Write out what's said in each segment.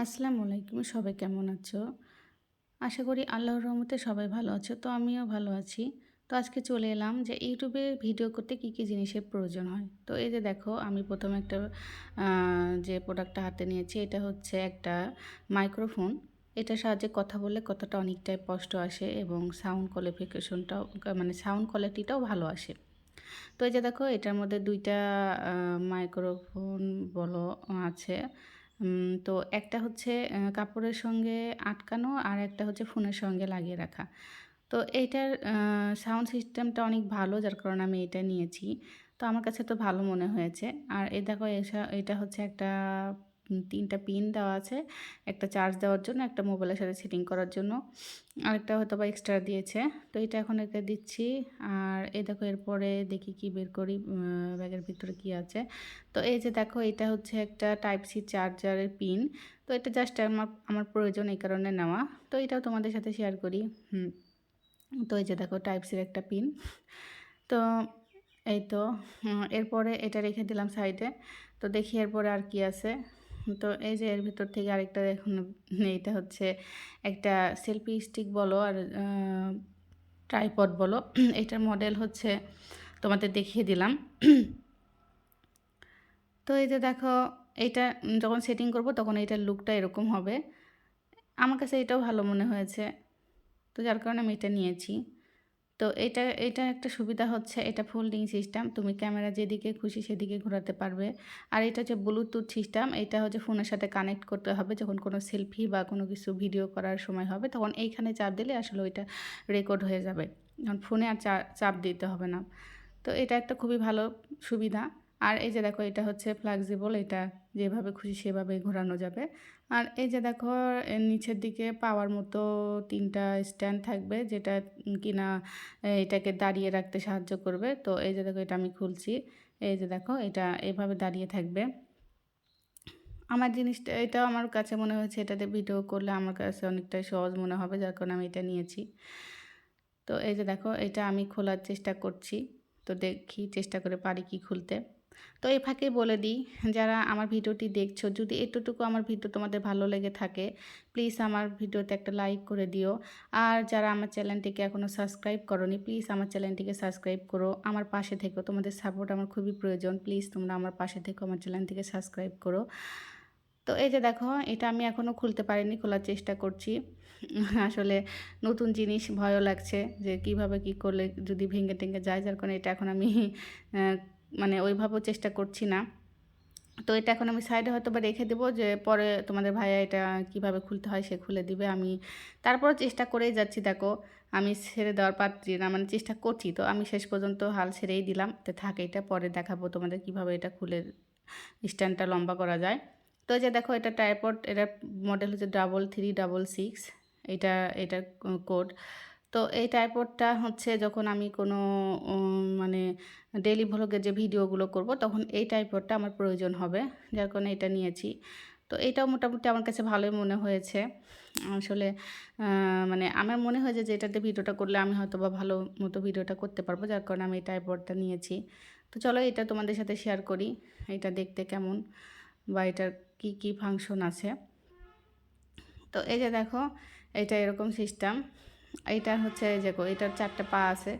আসসালামু আলাইকুম। সবাই কেমন আছো? আশা করি আল্লাহর রহমতে সবাই ভালো আছো। তো আমিও ভালো আছি। তো আজকে চলে এলাম যে ইউটিউবে ভিডিও করতে কী, কী জিনিসের প্রয়োজন হয়। তো এই যে দেখো আমি ১ম একটা আ যে প্রোডাক্টটা হাতে নিয়েছি এটা হচ্ছে একটা মাইক্রোফোন। এটার সাহায্যে কথা বললে কথাটা অনেকটাই স্পষ্ট আসে এবং সাউন্ড কোয়ালিফিকেশনটাও মানে সাউন্ড কোয়ালিটিটাও ভালো আসে। তো এই যে দেখো এটার মধ্যে ২ টা মাইক্রোফোন বলো আছে। তো একটা হচ্ছে কাপড়ের সঙ্গে আটকানো আর একটা হচ্ছে ফোনের সঙ্গে লাগিয়ে রাখা। তো এইটার সাউন্ড সিস্টেমটা অনেক ভালো যার কারণে আমি এটা নিয়েছি। তো আমার কাছে তো ভালো মনে হয়েছে। আর এই দেখো এটা হচ্ছে একটা ৩ টা পিন দেওয়া আছে। একটা চার্জ দেওয়ার জন্য, একটা মোবাইলের সাথে সেটিং করার জন্য। আরেকটা হয়তোবা এক্সট্রা দিয়েছে। তো এটা এখন একে দিচ্ছি। আর এই দেখো এরপরে দেখি কি বের করি ব্যাগের ভিতরে কি আছে। তো এই যে দেখো এটা হচ্ছে একটা টাইপ সি চার্জারের পিন। তো এটা জাস্ট আমার প্রয়োজন এই কারণে নেওয়া। তো এটাও তোমাদের সাথে শেয়ার করি। তো এই যে দেখো টাইপ সির একটা পিন। তো এই তো এরপরে এটা রেখে দিলাম সাইডে। তো দেখি এরপরে আর কি আছে। তো এই যে এর ভিতর থেকে আরেকটা দেখুন এইটা হচ্ছে একটা সেলফি স্টিক বলো আর ট্রাইপড বলো এটার মডেল হচ্ছে তোমাদের দেখিয়ে দিলাম। তো এই যে দেখো এইটা যখন সেটিং করব তখন এইটার লুকটা এরকম হবে। আমার কাছে এটাও ভালো মনে হয়েছে। তো যার কারণে আমি এটা নিয়েছি। তো এটা একটা সুবিধা হচ্ছে এটা ফোল্ডিং সিস্টেম। তুমি ক্যামেরা যেদিকে খুশি সেদিকে ঘোরাতে পারবে। আর এটা হচ্ছে ব্লুটুথ সিস্টেম। এটা হচ্ছে ফোনের সাথে কানেক্ট করতে হবে যখন কোনো সেলফি বা কোনো কিছু ভিডিও করার সময় হবে তখন এইখানে চাপ দিলে আসলে ওইটা রেকর্ড হয়ে যাবে। এখন ফোনে আর চাপ দিতে হবে না। তো এটা একটা খুবই ভালো সুবিধা। আর এই যে দেখো এটা হচ্ছে ফ্লেক্সিবল, এটা যেভাবে খুশি সেভাবে ঘোরানো যাবে। আর এই যে দেখো এর নিচের দিকে পাওয়ার মতো ৩ টা স্ট্যান্ড থাকবে যেটা কিনা এটাকে দাঁড়িয়ে রাখতে সাহায্য করবে। তো এই যে দেখো এটা আমি খুলছি। এই যে দেখো এটা এভাবে দাঁড়িয়ে থাকবে। আমার জিনিসটা এটাও আমার কাছে মনে হয়েছে এটাতে ভিডিও করলে আমার কাছে অনেকটাই সহজ মনে হবে যার কারণে আমি এটা নিয়েছি। তো এই যে দেখো এটা আমি খোলার চেষ্টা করছি। তো দেখি চেষ্টা করে পারি কি খুলতে। তো এই ফাঁকে বলে দিই যারা আমার ভিডিওটি দেখছো যদি এতটুকু আমার ভিডিও তোমাদের ভালো লেগে থাকে প্লিজ আমার ভিডিওতে একটা লাইক করে দিও। আর যারা আমার চ্যানেলটিকে এখনও সাবস্ক্রাইব করোনি প্লিজ আমার চ্যানেলটিকে সাবস্ক্রাইব করো, আমার পাশে থেকো, তোমাদের সাপোর্ট আমার খুবই প্রয়োজন। প্লিজ তোমরা আমার পাশে থেকো, আমার চ্যানেলটিকে সাবস্ক্রাইব করো। তো এই যে দেখো এটা আমি এখনও খুলতে পারিনি, খোলার চেষ্টা করছি। আসলে নতুন জিনিস ভয়ও লাগছে যে কিভাবে কি করলে যদি ভেঙে টেঙে যায় যার কারণে এটা এখন আমি আহ, মানে ওইভাবেও চেষ্টা করছি না। তো এটা এখন আমি সাইডে হয়তো বা রেখে দেবো যে পরে তোমাদের ভাইয়া এটা কিভাবে খুলতে হয় সে খুলে দিবে। আমি তারপরও চেষ্টা করেই যাচ্ছি দেখো, আমি ছেড়ে দেওয়ার পাত্রী না, মানে চেষ্টা করছি। তো আমি শেষ পর্যন্ত হাল ছেড়েই দিলাম, তো থাকে এটা পরে দেখাবো তোমাদের কিভাবে এটা খুলে স্ট্যান্ডটা লম্বা করা যায়। তো এই যে দেখো এটা ট্রাইপড, এটার মডেল হচ্ছে 3366, এটা এটার কোড। তো এই ট্রাইপডটা হচ্ছে যখন আমি কোনো মানে ডেইলি ভ্লগের যে ভিডিওগুলো করব তখন এই ট্রাইপডটা আমার প্রয়োজন হবে যার কারণে এটা নিয়েছি। তো এটাও মোটামুটি আমার কাছে ভালোই মনে হয়েছে। আসলে মানে আমার মনে হয় যে এটাতে ভিডিওটা করলে আমি হয়তো বা ভালো মতো ভিডিওটা করতে পারবো যার কারণে আমি এই ট্রাইপডটা নিয়েছি। তো চলো এটা তোমাদের সাথে শেয়ার করি এটা দেখতে কেমন বা এটার কি কি ফাংশন আছে। তো এই যে দেখো এটা এরকম সিস্টেম। এইটা হচ্ছে এই যে এটার 4টা পা আছে।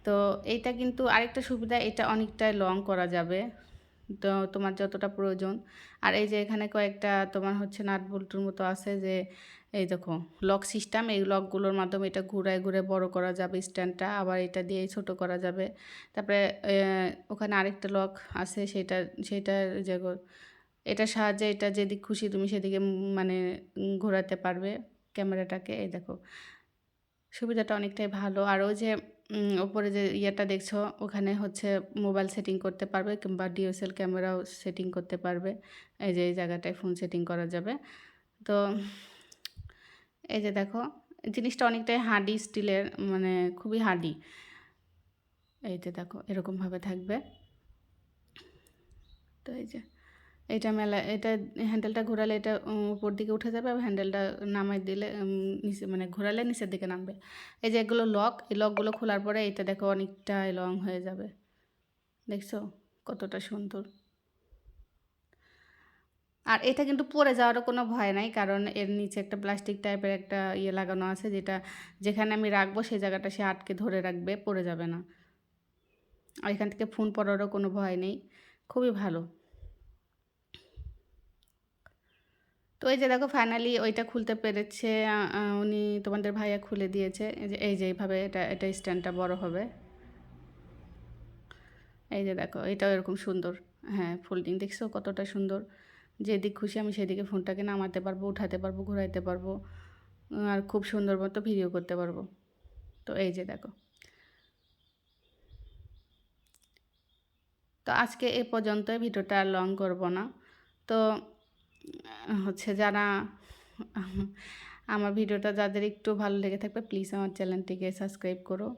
তো এইটা কিন্তু আরেকটা সুবিধা, এটা অনেকটাই লং করা যাবে। তো তোমার যতটা প্রয়োজন। আর এই যে এখানে কয়েকটা তোমার হচ্ছে নাট বল্টুর মতো আছে যে এই দেখো লক সিস্টেম, এই লকগুলোর মাধ্যমে এটা ঘুরায় ঘুরে বড় করা যাবে স্ট্যান্ডটা, আবার এটা দিয়ে ছোট করা যাবে। তারপরে ওখানে আরেকটা লক আছে সেটা সেটা যে এটার সাহায্যে এটা যেদিক খুশি তুমি সেদিকে মানে ঘোরাতে পারবে ক্যামেরাটাকে। এই দেখো সুবিধাটা অনেকটাই ভালো। আর ওই যে ওপরে যে ইয়েটা দেখছো ওখানে হচ্ছে মোবাইল সেটিং করতে পারবে কিংবা ডিএসএল ক্যামেরাও সেটিং করতে পারবে। এই যে এই জায়গাটায় ফোন সেটিং করা যাবে। তো এই যে দেখো জিনিসটা অনেকটাই হার্ডি স্টিলের, মানে খুবই হার্ডি। এই যে দেখো এরকমভাবে থাকবে। তো এই যে এটা এটা হ্যান্ডেলটা ঘোরালে এটা উপর দিকে উঠে যাবে, আর হ্যান্ডেলটা নামাই দিলে নিচে মানে ঘোরালে নিচের দিকে নামবে। এই যে এগুলো লক, এই লকগুলো খোলার পরে এটা দেখো অনেকটাই লং হয়ে যাবে। দেখছো কতটা সুন্দর। আর এটা কিন্তু পড়ে যাওয়ারও কোনো ভয় নাই, কারণ এর নিচে একটা প্লাস্টিক টাইপের একটা ইয়ে লাগানো আছে, যেটা যেখানে আমি রাখবো সেই জায়গাটা সে আটকে ধরে রাখবে, পড়ে যাবে না। আর এখান থেকে ফোন পড়ারও কোনো ভয় নেই, খুবই ভালো। তো এই যে দেখো ফাইনালি ওইটা খুলতে পেরেছে, উনি তোমাদের ভাইয়া খুলে দিয়েছে। এই যে এইভাবে এটা স্ট্যান্ডটা বড় হবে। এই যে দেখো এটাও এরকম সুন্দর। হ্যাঁ, ফোল্ডিং দেখছো কতটা সুন্দর। যেদিক খুশি আমি সেদিকে ফোনটাকে নামাতে পারবো, উঠাতে পারবো, ঘোরাইতে পারবো, আর খুব সুন্দর মতো ভিডিও করতে পারবো। তো এই যে দেখো, তো আজকে এ পর্যন্তই, ভিডিওটা আর লং করব না। তো হচ্ছে যারা আমার ভিডিওটা যাদের একটু ভালো লেগে থাকবে প্লিজ আমার চ্যানেলটিকে সাবস্ক্রাইব করো।